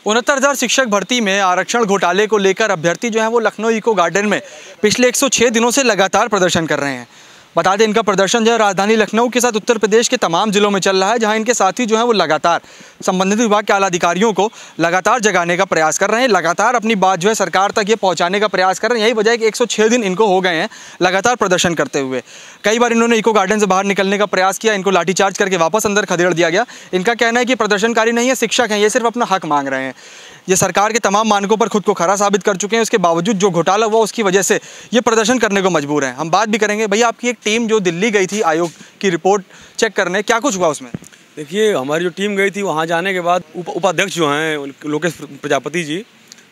69,000 शिक्षक भर्ती में आरक्षण घोटाले को लेकर अभ्यर्थी जो हैं वो लखनऊ इको गार्डन में पिछले 106 दिनों से लगातार प्रदर्शन कर रहे हैं। बता दें इनका प्रदर्शन जो है राजधानी लखनऊ के साथ उत्तर प्रदेश के तमाम जिलों में चल रहा है, जहां इनके साथी जो हैं वो लगातार संबंधित विभाग के आला अधिकारियों को लगातार जगाने का प्रयास कर रहे हैं, लगातार अपनी बात जो है सरकार तक ये पहुंचाने का प्रयास कर रहे हैं। यही वजह है कि 106 दिन इनको हो गए हैं लगातार प्रदर्शन करते हुए। कई बार इन्होंने इको गार्डन से बाहर निकलने का प्रयास किया, इनको लाठीचार्ज करके वापस अंदर खदेड़ दिया गया। इनका कहना है कि प्रदर्शनकारी नहीं है, शिक्षक हैं, ये सिर्फ अपना हक मांग रहे हैं। ये सरकार के तमाम मानकों पर खुद को खरा साबित कर चुके हैं, उसके बावजूद जो घोटाला हुआ उसकी वजह से ये प्रदर्शन करने को मजबूर हैं। हम बात भी करेंगे। भैया, आपकी एक टीम जो दिल्ली गई थी आयोग की रिपोर्ट चेक करने, क्या कुछ हुआ उसमें? देखिए, हमारी जो टीम गई थी वहाँ जाने के बाद उपाध्यक्ष जो हैं लोकेश प्रजापति जी,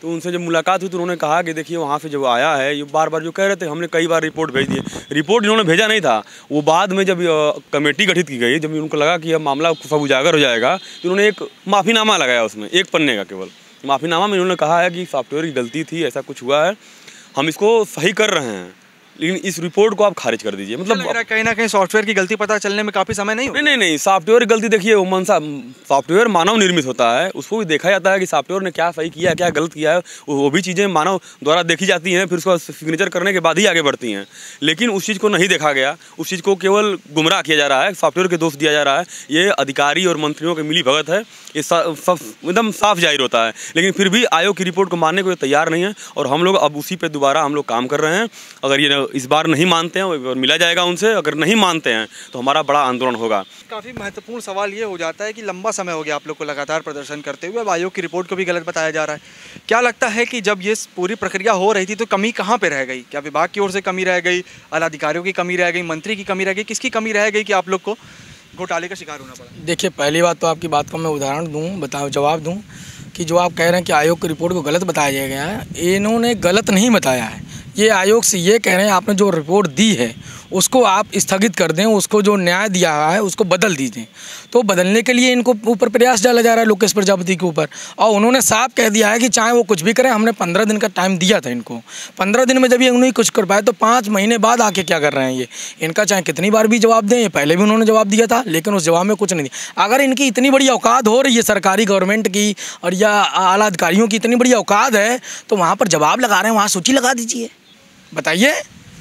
तो उनसे जब मुलाकात हुई तो उन्होंने कहा कि देखिए वहाँ से जब आया है ये बार बार जो कह रहे थे, हमने कई बार रिपोर्ट भेज दी। रिपोर्ट इन्होंने भेजा नहीं था, वो बाद में जब कमेटी गठित की गई, जब उनको लगा कि अब मामला सब उजागर हो जाएगा तो उन्होंने एक माफ़ीनामा लगाया, उसमें एक पन्ने का केवल माफ़ीनामा में इन्होंने कहा है कि सॉफ्टवेयर की गलती थी, ऐसा कुछ हुआ है, हम इसको सही कर रहे हैं, लेकिन इस रिपोर्ट को आप खारिज कर दीजिए। मतलब कहीं ना कहीं सॉफ्टवेयर की गलती पता चलने में काफ़ी समय नहीं? नहीं, सॉफ्टवेयर की गलती देखिए, सॉफ्टवेयर मानव निर्मित होता है, उसको भी देखा जाता है कि सॉफ्टवेयर ने क्या सही किया है, क्या गलत किया है, वो भी चीज़ें मानव द्वारा देखी जाती हैं, फिर उसको सिग्नेचर करने के बाद ही आगे बढ़ती हैं। लेकिन उस चीज़ को नहीं देखा गया, उस चीज़ को केवल गुमराह किया जा रहा है, सॉफ्टवेयर के दोष दिया जा रहा है। ये अधिकारी और मंत्रियों की मिली भगत है, ये सब एकदम साफ जाहिर होता है। लेकिन फिर भी आयोग की रिपोर्ट को मानने को तैयार नहीं है और हम लोग अब उसी पर दोबारा हम लोग काम कर रहे हैं। अगर ये इस बार नहीं मानते हैं और मिला जाएगा उनसे, अगर नहीं मानते हैं तो हमारा बड़ा आंदोलन होगा। काफ़ी महत्वपूर्ण सवाल ये हो जाता है कि लंबा समय हो गया आप लोग को लगातार प्रदर्शन करते हुए, अब आयोग की रिपोर्ट को भी गलत बताया जा रहा है। क्या लगता है कि जब ये पूरी प्रक्रिया हो रही थी तो कमी कहाँ पे रह गई? क्या विभाग की ओर से कमी रह गई, आला अधिकारियों की कमी रह गई, मंत्री की कमी रह गई, किसकी कमी रह गई कि आप लोग को घोटाले का शिकार होना पड़ा? देखिए, पहली बात तो आपकी बात को मैं उदाहरण दूँ, जवाब दूँ कि जो आप कह रहे हैं कि आयोग की रिपोर्ट को गलत बताया गया है, इन्होंने गलत नहीं बताया है। ये आयोग से ये कह रहे हैं आपने जो रिपोर्ट दी है उसको आप स्थगित कर दें, उसको जो न्याय दिया है उसको बदल दीजिए। तो बदलने के लिए इनको ऊपर प्रयास डाला जा रहा है लोकेश प्रजापति के ऊपर, और उन्होंने साफ कह दिया है कि चाहे वो कुछ भी करें, हमने 15 दिन का टाइम दिया था इनको। 15 दिन में जब ये नहीं कुछ कर पाए तो 5 महीने बाद आके क्या कर रहे हैं ये? इनका चाहे कितनी बार भी जवाब दें, ये पहले भी उन्होंने जवाब दिया था लेकिन उस जवाब में कुछ नहीं दिया। अगर इनकी इतनी बड़ी औकात हो रही है सरकारी गवर्नमेंट की और या आला अधिकारियों की इतनी बड़ी औकात है तो वहाँ पर जवाब लगा रहे हैं, वहाँ सूची लगा दीजिए, बताइए।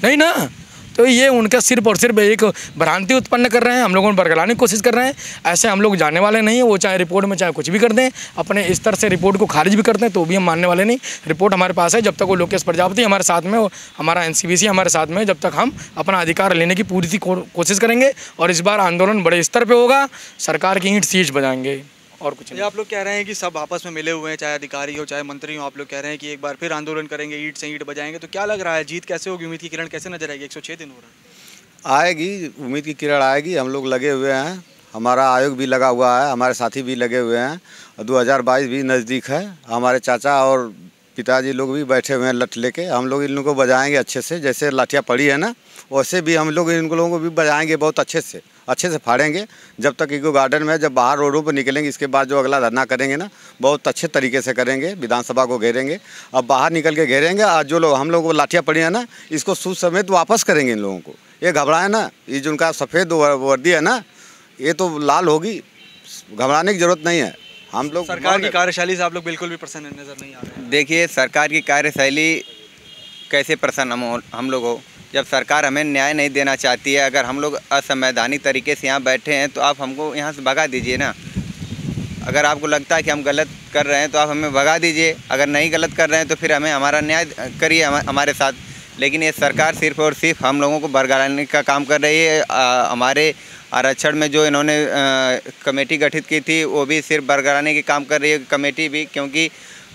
नहीं ना, तो ये उनका सिर्फ और सिर्फ एक भ्रांति उत्पन्न कर रहे हैं, हम लोगों को बरगलाने की कोशिश कर रहे हैं। ऐसे हम लोग जाने वाले नहीं हैं, वो चाहे रिपोर्ट में चाहे कुछ भी कर दें, अपने स्तर से रिपोर्ट को खारिज भी करते हैं तो भी हम मानने वाले नहीं। रिपोर्ट हमारे पास है, जब तक वो लोकेश प्रजापति हमारे साथ में, हमारा एनसीबीसी हमारे साथ में, जब तक हम अपना अधिकार लेने की पूरी कोशिश करेंगे। और इस बार आंदोलन बड़े स्तर पर होगा, सरकार की ईंट सींच बजाएंगे और कुछ नहीं। आप लोग कह रहे हैं कि सब आपस में मिले हुए हैं, चाहे अधिकारी हो चाहे मंत्री हो, आप लोग कह रहे हैं कि एक बार फिर आंदोलन करेंगे, ईंट से ईंट बजाएंगे, तो क्या लग रहा है जीत कैसे होगी? उम्मीद की किरण कैसे नजर आएगी? 106 दिन हो रहा है। आएगी, उम्मीद की किरण आएगी। हम लोग लगे हुए हैं, हमारा आयोग भी लगा हुआ है, हमारे साथी भी लगे हुए हैं। 2022 भी नज़दीक है, हमारे चाचा और पिताजी लोग भी बैठे हुए हैं लठ लेके। हम लोग इन लोगों को बजाएंगे अच्छे से, जैसे लाठियाँ पड़ी है ना वैसे भी हम लोग इन लोगों को भी बजाएंगे, बहुत अच्छे से फाड़ेंगे। जब तक इको गार्डन में, जब बाहर रोडों पर निकलेंगे, इसके बाद जो अगला धरना करेंगे ना बहुत अच्छे तरीके से करेंगे, विधानसभा को घेरेंगे। अब बाहर निकल के घेरेंगे और जो लोग हम लोगों को लाठियाँ पड़ी है ना इसको सूद समेत वापस करेंगे इन लोगों को। ये घबराए ना, ये जो उनका सफ़ेद वर्दी है ना ये तो लाल होगी, घबराने की ज़रूरत नहीं है। हम लोग सरकार की कार्यशैली से आप लोग बिल्कुल भी प्रसन्न नज़र नहीं आ रहे हैं। देखिए, सरकार की कार्यशैली कैसे प्रसन्न हम लोग हो, जब सरकार हमें न्याय नहीं देना चाहती है। अगर हम लोग असंवैधानिक तरीके से यहाँ बैठे हैं तो आप हमको यहाँ से भगा दीजिए ना। अगर आपको लगता है कि हम गलत कर रहे हैं तो आप हमें भगा दीजिए, अगर नहीं गलत कर रहे हैं तो फिर हमें हमारा न्याय करिए हमारे साथ। लेकिन ये सरकार सिर्फ और सिर्फ हम लोगों को बरगलाने का काम कर रही है। हमारे आरक्षण में जो इन्होंने कमेटी गठित की थी वो भी सिर्फ बरगलाने की काम कर रही है कमेटी भी, क्योंकि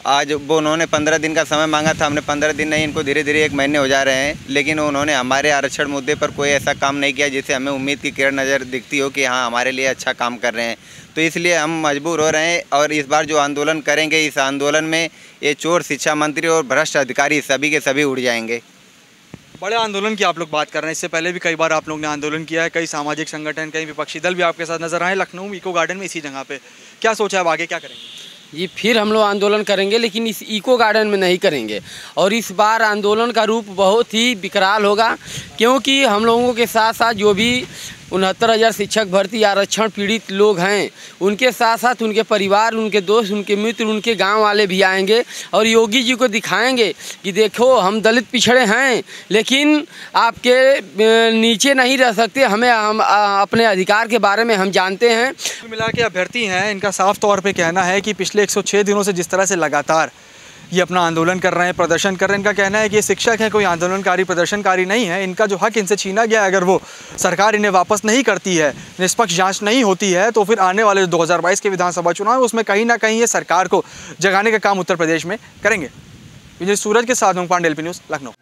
आज वो उन्होंने 15 दिन का समय मांगा था, हमने 15 दिन नहीं, इनको धीरे धीरे 1 महीने हो जा रहे हैं। लेकिन उन्होंने हमारे आरक्षण मुद्दे पर कोई ऐसा काम नहीं किया जिससे हमें उम्मीद की किरण नज़र दिखती हो कि हाँ हमारे लिए अच्छा काम कर रहे हैं। तो इसलिए हम मजबूर हो रहे हैं और इस बार जो आंदोलन करेंगे, इस आंदोलन में ये चोर शिक्षा मंत्री और भ्रष्ट अधिकारी सभी के सभी उड़ जाएंगे। बड़े आंदोलन की आप लोग बात कर रहे हैं, इससे पहले भी कई बार आप लोग ने आंदोलन किया है, कई सामाजिक संगठन, कई विपक्षी दल भी आपके साथ नजर आए लखनऊ इको गार्डन में, इसी जगह पे। क्या सोचा है अब आगे क्या करेंगे? जी, फिर हम लोग आंदोलन करेंगे, लेकिन इस इको गार्डन में नहीं करेंगे। और इस बार आंदोलन का रूप बहुत ही विकराल होगा, क्योंकि हम लोगों के साथ साथ जो भी 69,000 शिक्षक भर्ती आरक्षण पीड़ित लोग हैं, उनके साथ साथ उनके परिवार, उनके दोस्त, उनके मित्र, उनके गांव वाले भी आएंगे और योगी जी को दिखाएंगे कि देखो हम दलित पिछड़े हैं लेकिन आपके नीचे नहीं रह सकते, हम अपने अधिकार के बारे में हम जानते हैं। मिला के अभ्यर्थी हैं, इनका साफ तौर पे कहना है कि पिछले 106 दिनों से जिस तरह से लगातार ये अपना आंदोलन कर रहे हैं, प्रदर्शन कर रहे हैं, इनका कहना है कि ये शिक्षक हैं, कोई आंदोलनकारी प्रदर्शनकारी नहीं है। इनका जो हक इनसे छीना गया, अगर वो सरकार इन्हें वापस नहीं करती है, निष्पक्ष जांच नहीं होती है, तो फिर आने वाले 2022 के विधानसभा चुनाव है उसमें कहीं ना कहीं ये सरकार को जगाने का काम उत्तर प्रदेश में करेंगे। विजय सूरज के साथ हूं, पांडे, LP न्यूज़, लखनऊ।